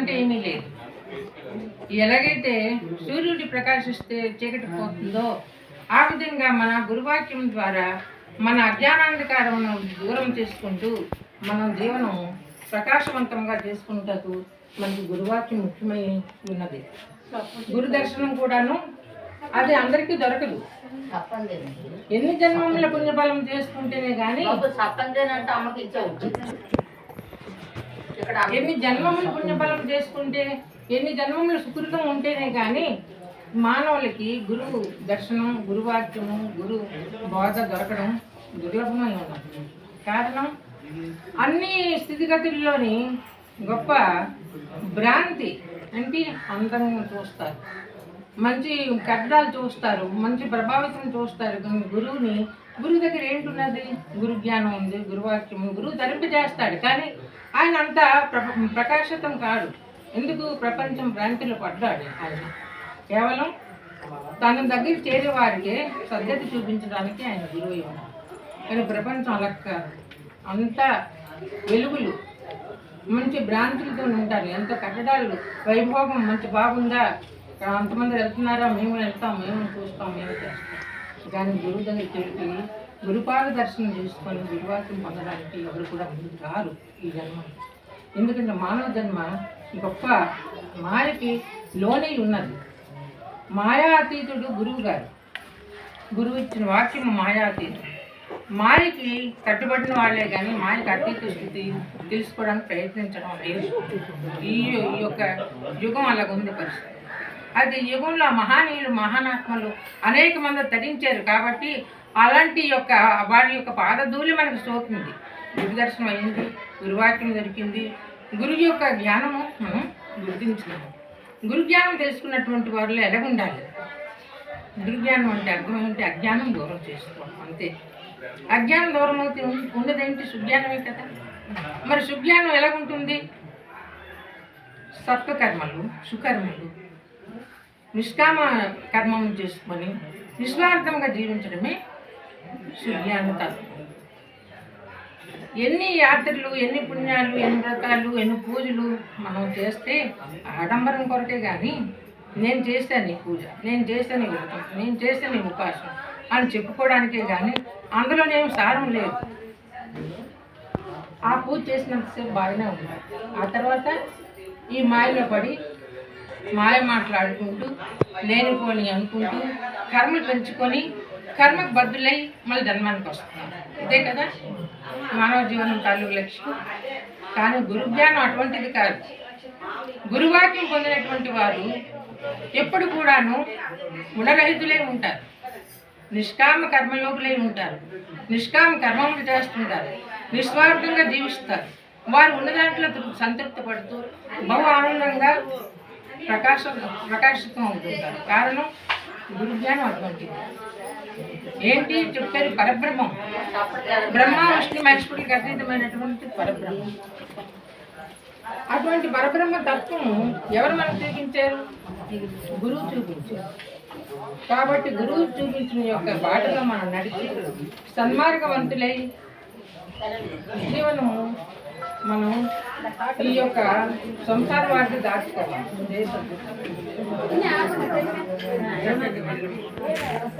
అంటే ఏమీ లేదు. ఎలాగైతే సూర్యుడి ప్రకాశిస్తే చీకటి పోతుందో ఆ విధంగా మన గురువాక్యం ద్వారా మన అజ్ఞానాంధకారమును దూరం చేసుకుంటూ మనం జీవనం ప్రకాశవంతంగా చేసుకుంటూ మనకి గురువాక్యం ముఖ్యమై ఉన్నది. గురు దర్శనం కూడాను అది అందరికీ దొరకదు. ఎన్ని జన్మముల పుణ్యఫలం చేసుకుంటేనే కానీ ఎన్ని జన్మముల పుణ్యఫలం చేసుకుంటే ఎన్ని జన్మముల సుకృతం ఉంటేనే కానీ మానవులకి గురువు దర్శనం, గురువాక్యము, గురు బోధ దొరకడం దుర్లభమై ఉన్నది. కారణం అన్ని స్థితిగతుల్లోని గొప్ప భ్రాంతి అంటే అందంగా చూస్తారు, మంచి కట్టడాలు చూస్తారు, మంచి ప్రభావితం చూస్తారు. గురువు దగ్గర ఏంటున్నది? గురు జ్ఞానం ఉంది, గురువాక్యము. గురువు ధరింపజేస్తాడు కానీ ఆయన అంతా ప్రకాశితం కాడు. ఎందుకు? ప్రపంచం భ్రాంతిలో పడ్డాడు. ఆయన కేవలం తన దగ్గర చేరే వారికి సద్గతి చూపించడానికి ఆయన గురువు ఉన్నాడు. కానీ ప్రపంచం అలక్క అంతా వెలుగులు, మంచి భ్రాంతులతో ఉంటారు. ఎంత కట్టడాలు, వైభోగం మంచి బాగుందా, అంతమంది వెళ్తున్నారా, మేము వెళ్తాం, మేము చూస్తాం, మేము చేస్తాం. కానీ గురువు దగ్గరికి వెళ్ళి గురుపాద దర్శనం చేసుకొని గురువాక్యం పొందడానికి ఎవరు కూడా ముందుకు రారు ఈ జన్మ. ఎందుకంటే మానవ జన్మ గొప్ప మాయకి లోనే ఉన్నది. మాయా అతీతుడు గురువు గారు. గురువు ఇచ్చిన వాక్యం మాయా అతీతుడు. మాయకి కట్టుబడిన వాళ్ళే కానీ మాయకి అతీత స్థితి తెలుసుకోవడానికి ప్రయత్నించడం లేదు. ఈ యొక్క యుగం అలాగుంది పరిస్థితి. అది యుగంలో మహానీయులు, మహానాత్మలు అనేక మంది తరించారు కాబట్టి అలాంటి యొక్క వాళ్ళ యొక్క పాదధూళి మనకు సోకింది. గురు దర్శనం అయింది, గురువాక్యం దొరికింది, గురువు యొక్క జ్ఞానము మనం గుర్తించినాము. గురు జ్ఞానం తెలుసుకున్నటువంటి వారిలో ఎలా ఉండాలి? గురుజ్ఞానం అంటే అర్థం ఏంటి? అజ్ఞానం దూరం చేసుకోవడం, అంతే. అజ్ఞానం దూరం అవుతే ఉన్నదేంటి? సుజ్ఞానమే కదా. మరి సుజ్ఞానం ఎలాగుంటుంది? సత్వకర్మలు, సుకర్మలు, నిష్కామ కర్మం చేసుకొని నిస్వార్థంగా జీవించడమే సుజ్ఞానత. ఎన్ని యాత్రలు, ఎన్ని పుణ్యాలు, ఎన్ని వ్రతాలు, ఎన్ని పూజలు మనం చేస్తే ఆడంబరం కొరకే కానీ నేను చేశాను ఈ పూజ, నేను చేశాను ఈ వ్రతం, నేను చేశాను ఈ ఉపాసన అని చెప్పుకోవడానికే కానీ అందులోనేం సారం లేదు. ఆ పూజ చేసినంతసేపు బాగానే ఉంటారు. ఆ తర్వాత ఈ మాయలో పడి మాయ మాట్లాడుకుంటూ లేనిపోని అనుకుంటూ కర్మలు పెంచుకొని కర్మకు బద్దులై మళ్ళీ జన్మానికి వస్తున్నారు. ఇదే కదా మానవ జీవనం తాలూకు లక్ష్యం. కానీ గురుజ్ఞానం అటువంటిది కాదు. గురువాక్యం పొందినటువంటి వారు ఎప్పుడు కూడాను గుణరహితులై ఉంటారు, నిష్కామ కర్మయోగులై ఉంటారు, నిష్కామ కర్మములు చేస్తుంటారు, నిస్వార్థంగా జీవిస్తారు. వారు ఉన్న దాంట్లో సంతృప్తి పడుతూ బహు ఆనందంగా ప్రకాశితం అవుతుంటారు. కారణం గురుజ్ఞానం అటువంటిది. ఏంటి చెప్పారు? పరబ్రహ్మం. బ్రహ్మ, విష్ణు, మహేశ్వరుడికి అతీతమైనటువంటి పరబ్రహ్మం. అటువంటి పరబ్రహ్మ తత్వం ఎవరు మనకు చూపించారు? గురువు చూపించారు. కాబట్టి గురువు చూపించిన యొక్క బాటలో మనం నడిచి సన్మార్గవంతులై జీవనము మనం ఈ యొక్క సంసార వాటిని దాచుకోవాలి.